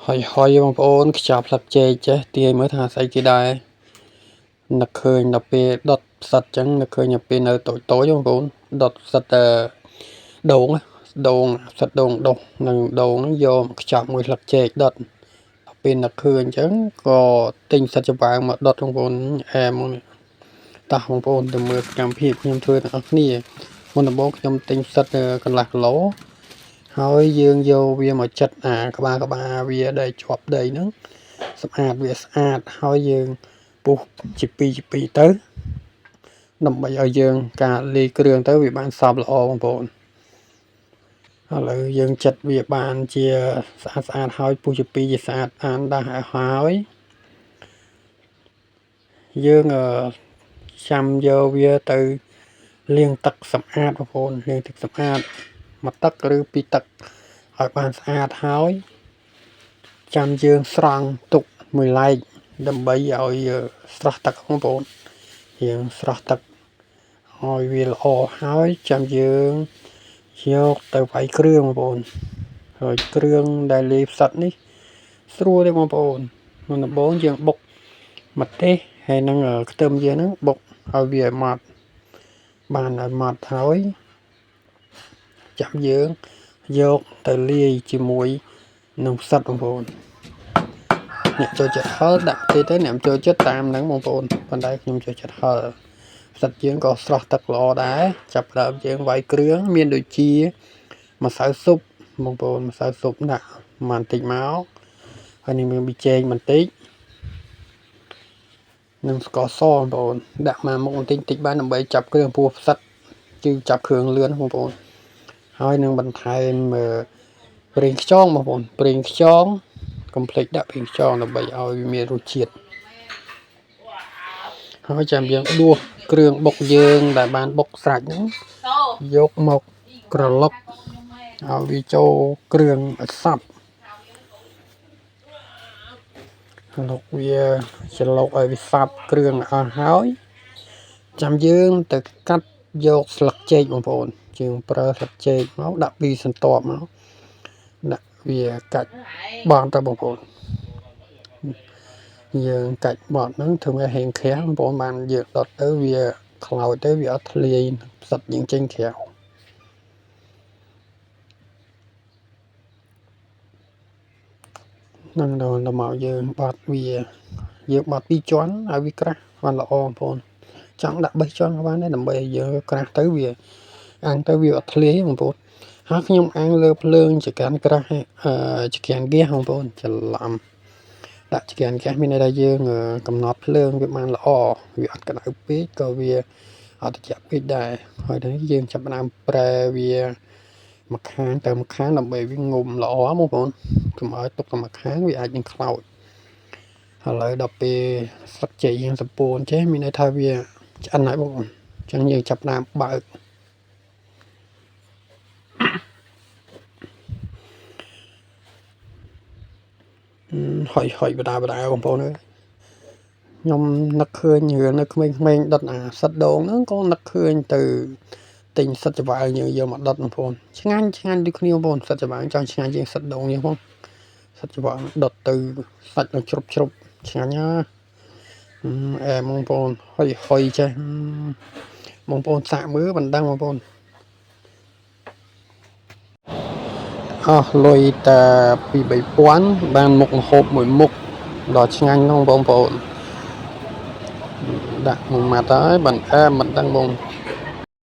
ហើយបងប្អូនខ្ចប់ស្លឹកចេកចេះទាយមើលថាស្អីគេដែរនឹកឃើញដល់ពេលដុតផ្សិតចឹងនឹកឃើញដល់ពេលនៅតូចៗបងប្អូនដុតផ្សិតដូងផ្សិតដូងដុះនឹងដូងហ្នឹងយកខ្ចប់មួយស្លឹកចេកដុតដល់ពេលនឹកឃើញចឹងក៏ទិញផ្សិតចំបើងមកដុតបងប្អូនអែមហ្នឹងតោះបងប្អូនទៅមើលកម្មវិធីខ្ញុំធ្វើទាំងអស់គ្នាមុនដំបូងខ្ញុំទិញផ្សិតកន្លះគីឡូហើយយើងយកវាមកចិតក្បាលវាដែលជាប់ដីហ្នឹងសម្អាតវាស្អាតហើយយើងពុះជា2ទៅដើម្បីឲ្យយើងការលាយគ្រឿងទៅវាបានសព្វល្អបងប្អូនឥឡូវយើងចិតវាបានជាស្អាតហើយពុះជា2ជាស្អាតដាស់ឲ្យហើយយើងចាំយកវាទៅលាងទឹកសម្អាតបងប្អូនលាងទឹកសម្អាតមួយទឹកឬ2ទឹកឲ្យបានស្អាតហើយចាំយើងស្រង់ទុកមួយឡែកដើម្បីឲ្យស្រស់ទឹកបងប្អូនយើងស្រស់ទឹកឲ្យវាល្អហើយចាំយើងយកទៅវាយគ្រឿងបងប្អូនហើយគ្រឿងដែលលាយផ្សិតនេះស្រួលទេបងប្អូនមុនដំបូងយើងបុកម្ទេសហើយនឹងខ្ទឹមយើងហ្នឹងបុកឲ្យវាម៉ត់បានឲ្យម៉ត់ហើយចាំយើងយកទៅលាយជាមួយនឹងផ្សិតបងប្អូនអ្នកចូលចិត្តហឹរដាក់តិចទៅអ្នកចូលចិត្តតាមហ្នឹងបងប្អូនប៉ុន្តែខ្ញុំចូលចិត្តហឹរផ្សិតយើងក៏ស្រស់ទឹកល្អដែរចាប់ដើមយើងវាយគ្រឿងមានដូចជាម្សៅស៊ុបបងប្អូនម្សៅស៊ុបដាក់បន្តិចមកហើយនេះមានប៊ីចេងបន្តិចនិងស្ករសបងប្អូនដាក់មកមុខបន្តិចបានដើម្បីចាប់គ្រឿងពោះផ្សិតគឺចាប់គ្រឿងលឿនបងប្អូនហើយនឹងបន្ថែមប្រេងខ្យងបងប្អូនប្រេងខ្យងកុំភ្លេចដាក់ប្រេងខ្យងដើម្បីឲ្យវាមានរសជាតិហើយចាំយើងដួសគ្រឿងបុកយើងដែលបានបុកស្រាច់ហ្នឹងយកមកក្រឡុកឲ្យវាចូលគ្រឿងឲ្យសព្វឡុកវាច្រឡុកឲ្យវាសព្វគ្រឿងអស់ហើយចាំយើងទៅកាត់យកស្លឹកចេកបងប្អូនយើងប្រើស្លឹកចេកមកដាក់ពីសន្ទាប់មកដាក់វាកាច់បន់ទៅបងប្អូនយើងកាច់បត់ហ្នឹងធ្វើឲ្យហេងខះបងប្អូនបានយើងដុតទៅវាខ្លោចទៅវាអត់ធ្លាយផ្សិតយើងចេញក្រៅនឹងដល់មកយើងបត់វាយើងបត់2ជាន់ឲ្យវាក្រាស់បានល្អបងប្អូនចង់ដាក់3ជាន់ក៏បានដែរដើម្បីឲ្យយើងក្រាស់ទៅវាអាំងទៅវាអត់ធ្លាយបងប្អូនហើយខ្ញុំអាំងលើភ្លើងចង្ក្រានក្រាស់ចង្ក្រានហ្គាសបងប្អូនច្រឡំដាក់ចង្ក្រានហ្គាសមានន័យថាយើងកំណត់ភ្លើងវាបានល្អវាអត់ក្តៅពេកក៏វាអត់ត្រជាក់ពេកដែរហើយដល់យើងចាប់ផ្ដើមប្រែវាម្ខាងទៅម្ខាងដើម្បីវាងុំល្អបងប្អូនកុំឲ្យទុកតែម្ខាងវាអាចនឹងខ្លោចឥឡូវដល់ពេលស្លឹកចេកយើងសម្ពួនចេះមានន័យថាវាឆ្អិនហើយបងប្អូនអញ្ចឹងយើងចាប់ផ្ដើមបើកហុយបដាបងប្អូនអើយខ្ញុំនឹកឃើញរឿងនៅក្មេងៗដុតផ្សិតដូងហ្នឹងក៏នឹកឃើញទៅទិញផ្សិតច្បើងយើងយកមកដុតបងប្អូនឆ្ងាញ់ដូចគ្នាបងប្អូនផ្សិតច្បើងចង់ឆ្ងាញ់ជាងផ្សិតដូងនេះបងផ្សិតច្បើងដុតទៅសាច់នឹងជ្រុបឆ្ងាញ់ណាអែបងប្អូនហុយចេះបងប្អូនសាកមើលមិនដឹងបងប្អូនអស់លុយតែ2-3000បានមុខម្ហូបមួយមុខដ៏ឆ្ងាញ់ហ្នឹងបងប្អូនដាក់មួយម៉ាត់ហើយមិនអែមិនដឹងបង